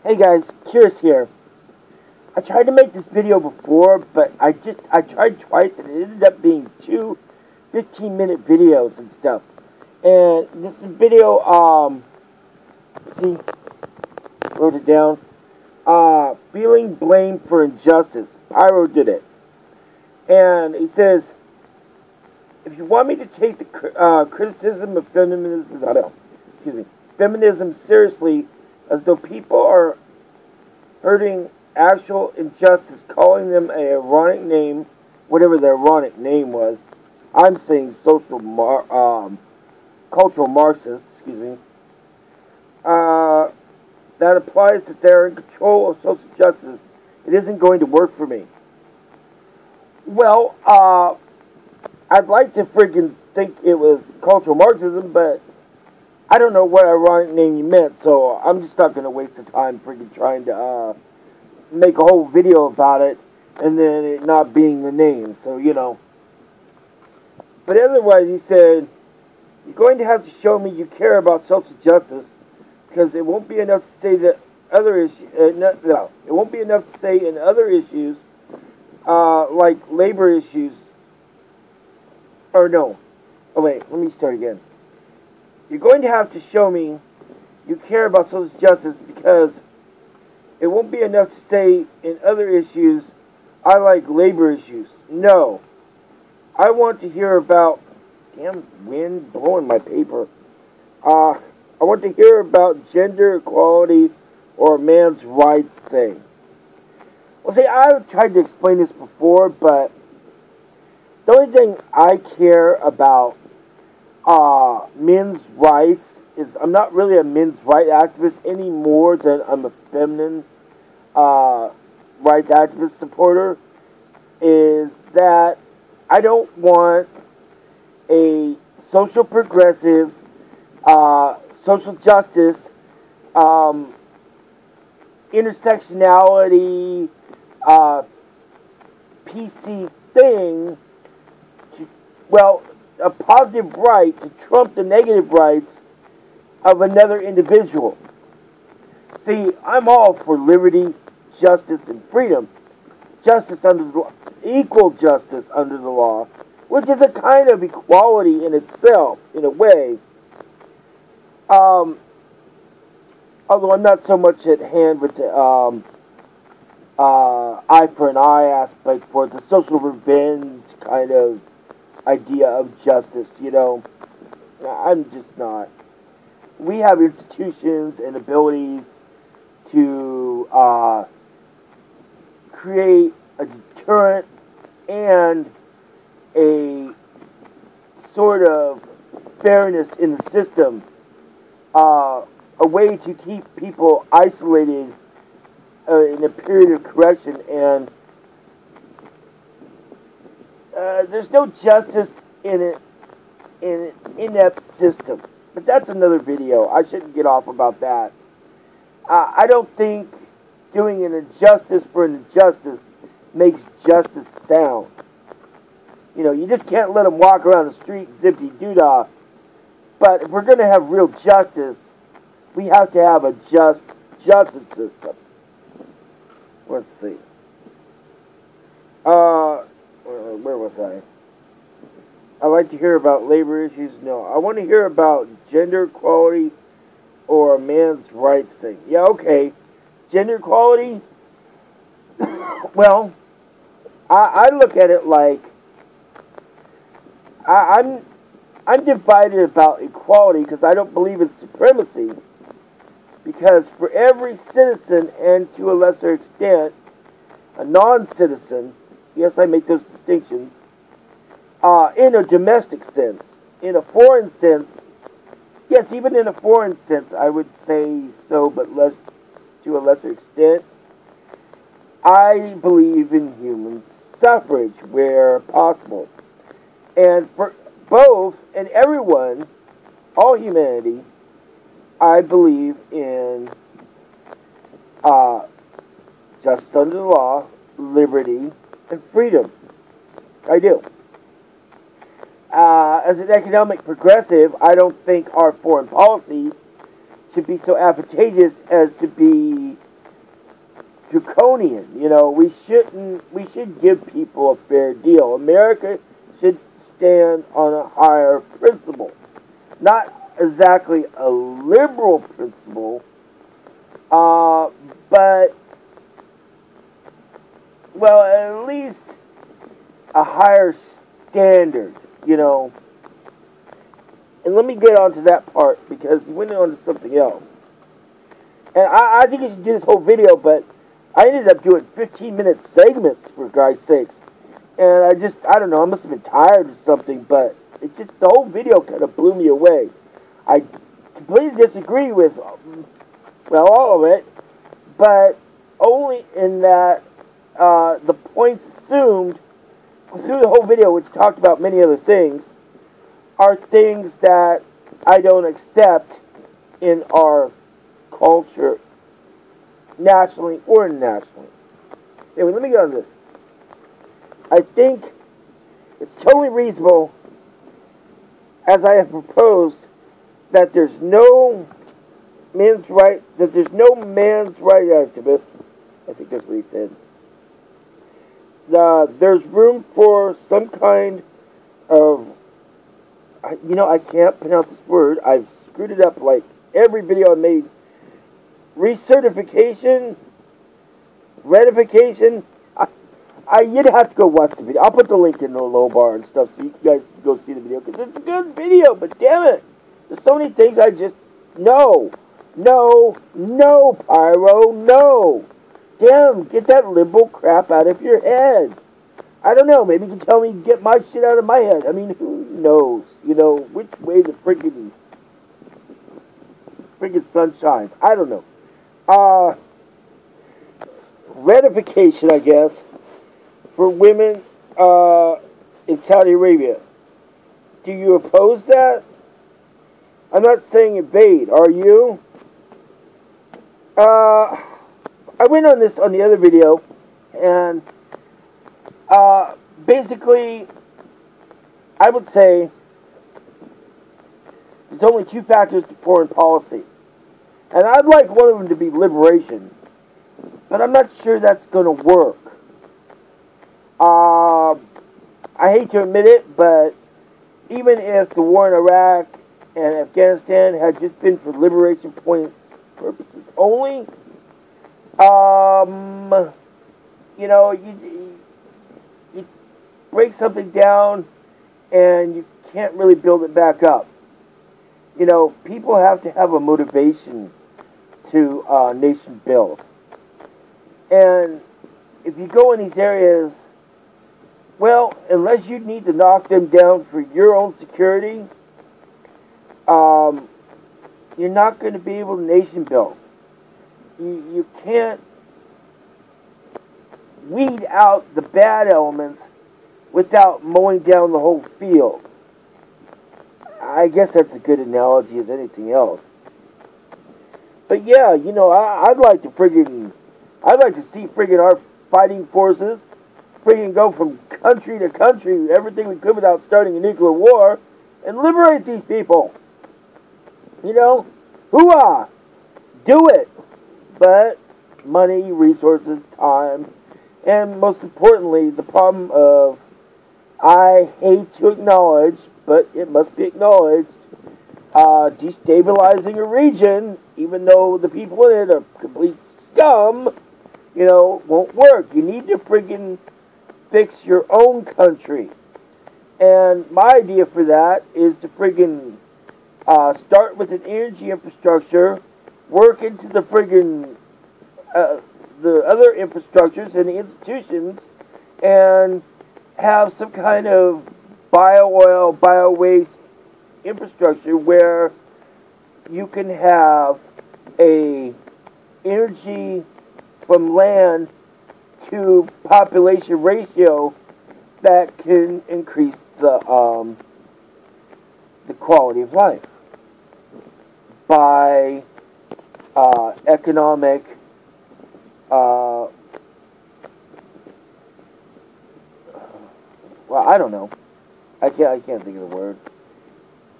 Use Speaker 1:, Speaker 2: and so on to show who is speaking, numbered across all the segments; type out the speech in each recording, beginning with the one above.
Speaker 1: Hey guys, Curious here. I tried to make this video before, but I tried twice and it ended up being two 15-minute videos and stuff. And this video, see, wrote it down. Feeling blame for injustice. Pyro did it. And he says, if you want me to take the criticism of feminism seriously, as though people are hurting actual injustice, calling them an ironic name, whatever the ironic name was. I'm saying cultural Marxists, that applies that they're in control of social justice. It isn't going to work for me. Well, I'd like to freaking think it was cultural Marxism, but I don't know what ironic name you meant, so I'm just not going to waste the time freaking trying to make a whole video about it and then it not being the name, so you know. But otherwise, he said, you're going to have to show me you care about social justice, because it won't be enough to say that other issues. It won't be enough to say in other issues, like labor issues. Or no. Oh wait, let me start again. You're going to have to show me you care about social justice, because it won't be enough to say in other issues, I like labor issues. No. I want to hear about... Damn wind blowing my paper. I want to hear about gender equality or a man's rights thing. Well, see, I've tried to explain this before, but the only thing I care about men's rights is I'm not really a men's rights activist any more than I'm a feminine rights activist supporter, is that I don't want a social progressive, social justice, intersectionality, PC thing, a positive right to trump the negative rights of another individual. See, I'm all for liberty, justice, and freedom. Justice under the law, equal justice under the law, which is a kind of equality in itself, in a way. Although I'm not so much at hand with the eye for an eye aspect for the social revenge kind of idea of justice, you know. I'm just not. We have institutions and abilities to create a deterrent and a sort of fairness in the system, a way to keep people isolated in a period of correction, and there's no justice in it, in that system. But that's another video. I shouldn't get off about that. I don't think doing an injustice for an injustice makes justice sound. You know, you just can't let them walk around the street zippity-doo-dah. But if we're going to have real justice, we have to have a just justice system. Let's see. Where was I? I like to hear about labor issues. No, I want to hear about gender equality or a man's rights thing. Yeah, okay. Gender equality? Well, I look at it like I'm divided about equality because I don't believe in supremacy. Because for every citizen and to a lesser extent a non-citizen, yes, I make those distinctions, in a domestic sense, in a foreign sense, yes, even in a foreign sense, I would say so, but less to a lesser extent, I believe in human suffrage where possible. And for both and everyone, all humanity, I believe in justice under the law, liberty, and freedom. I do. As an economic progressive, I don't think our foreign policy should be so advantageous as to be draconian. We should give people a fair deal. America should stand on a higher principle. Not exactly a liberal principle, but, well, at least a higher standard, And let me get on to that part, because he went on to something else. And I think you should do this whole video, but I ended up doing 15-minute segments, for God's sakes. And I don't know, I must have been tired or something, but the whole video kind of blew me away. I completely disagree with, well, all of it, but only in that the points assumed through the whole video, which talked about many other things, are things that I don't accept in our culture, nationally or internationally. Anyway, let me get on this. I think it's totally reasonable, as I have proposed, that there's no man's right activist. I think that's what he said. There's room for some kind of, I can't pronounce this word. I've screwed it up like every video I made. Recertification, ratification. You'd have to go watch the video. I'll put the link in the low bar and stuff so you guys can go see the video, because it's a good video, but damn it, there's so many things I just, no, Pyro, no. Damn, get that liberal crap out of your head. I don't know, maybe you can tell me to get my shit out of my head. I mean, who knows, which way the friggin' sun shines. I don't know. Ratification, I guess, for women in Saudi Arabia. Do you oppose that? I'm not saying invade. Are you? I went on this on the other video, and basically, I would say there's only two factors to foreign policy. And I'd like one of them to be liberation, but I'm not sure that's going to work. I hate to admit it, but even if the war in Iraq and Afghanistan had just been for liberation purposes only, you break something down and you can't really build it back up. People have to have a motivation to nation build. And if you go in these areas, well, unless you need to knock them down for your own security, you're not going to be able to nation build. You can't weed out the bad elements without mowing down the whole field. I guess that's a good analogy as anything else. But yeah, I'd like to see friggin' our fighting forces friggin' go from country to country, everything we could without starting a nuclear war, and liberate these people. Hoo-ah! Do it! But money, resources, time, and most importantly, the problem of, I hate to acknowledge, but it must be acknowledged, destabilizing a region, even though the people in it are complete scum, won't work. You need to friggin' fix your own country. And my idea for that is to friggin' start with an energy infrastructure, work into the friggin' the other infrastructures and the institutions, and have some kind of bio-oil, bio-waste infrastructure where you can have a energy from land to population ratio that can increase the quality of life by economic well, I don't know. I can't think of the word.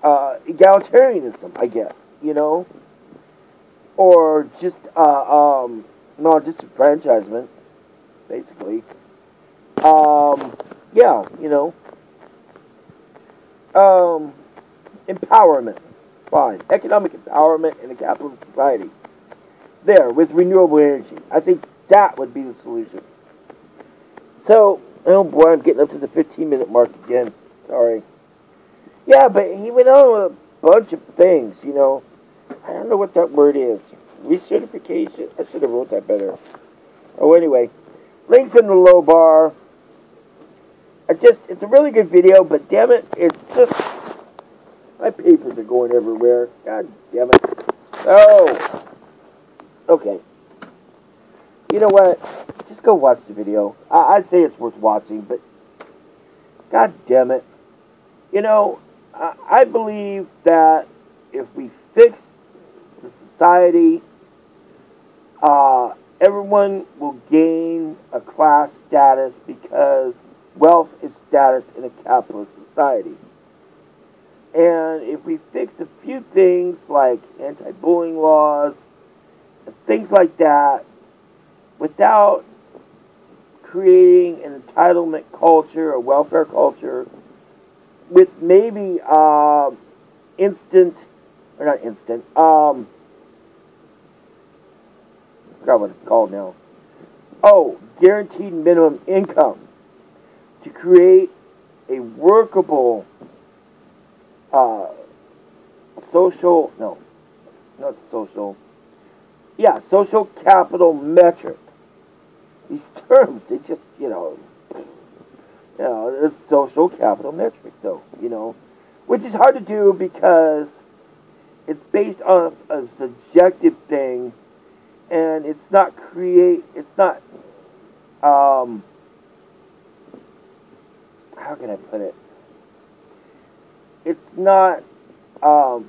Speaker 1: Egalitarianism, I guess, or just non-disenfranchisement, basically. Yeah, empowerment. Fine. Economic empowerment in a capitalist society. There, with renewable energy. I think that would be the solution. So, oh boy, I'm getting up to the 15-minute mark again. Sorry. Yeah, but he went on with a bunch of things, I don't know what that word is. Recertification? I should have wrote that better. Oh, anyway. Links in the low bar. It's a really good video, but damn it, it's just, my papers are going everywhere. God damn it. Oh. Okay. You know what? Just go watch the video. I'd say it's worth watching, but God damn it. I believe that if we fix the society, everyone will gain a class status because wealth is status in a capitalist society. And if we fix a few things like anti-bullying laws, and things like that, without creating an entitlement culture, a welfare culture, with maybe I forgot what it's called now. Oh, guaranteed minimum income to create a workable social capital metric. These terms, they just, it's social capital metric, though, which is hard to do because it's based on a subjective thing, and it's not how can I put it? It's not, not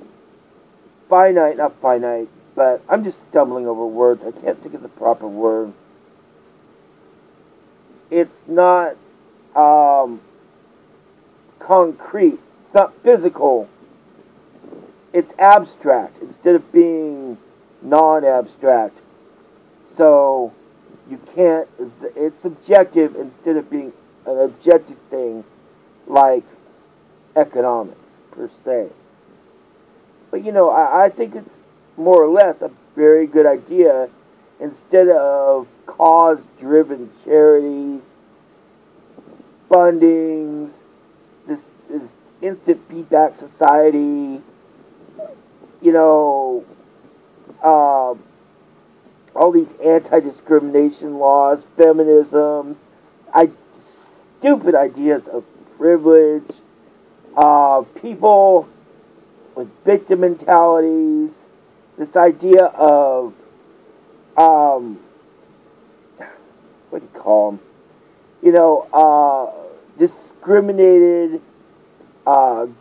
Speaker 1: finite, but I'm just stumbling over words. I can't think of the proper word. It's not, concrete. It's not physical. It's abstract instead of being non-abstract. So, you can't, it's subjective instead of being an objective thing like economics, per se. But, I think it's more or less a very good idea instead of cause-driven charities, fundings, this instant feedback society, all these anti-discrimination laws, feminism, stupid ideas of privilege, people with victim mentalities, this idea of, what do you call them? Discriminated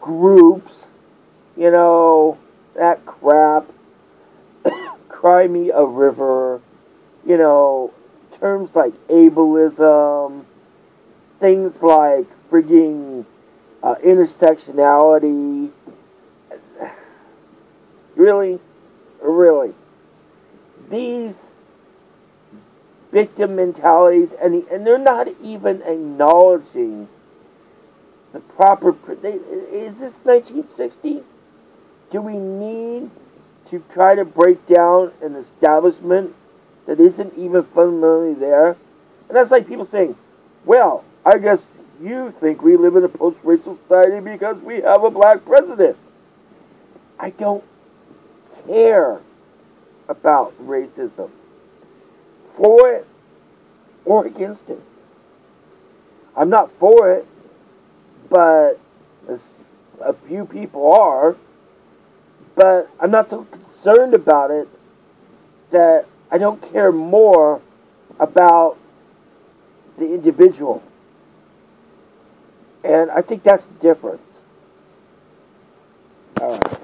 Speaker 1: groups, that crap. Cry me a river, terms like ableism, things like frigging intersectionality. Really? These victim mentalities, and they're not even acknowledging the proper... Is this 1960? Do we need to try to break down an establishment that isn't even fundamentally there? And that's like people saying, well, I guess you think we live in a post-racial society because we have a black president. I don't care about racism. For it or against it. I'm not for it, but a few people are. But I'm not so concerned about it that I don't care more about the individual. And I think that's the difference. All right.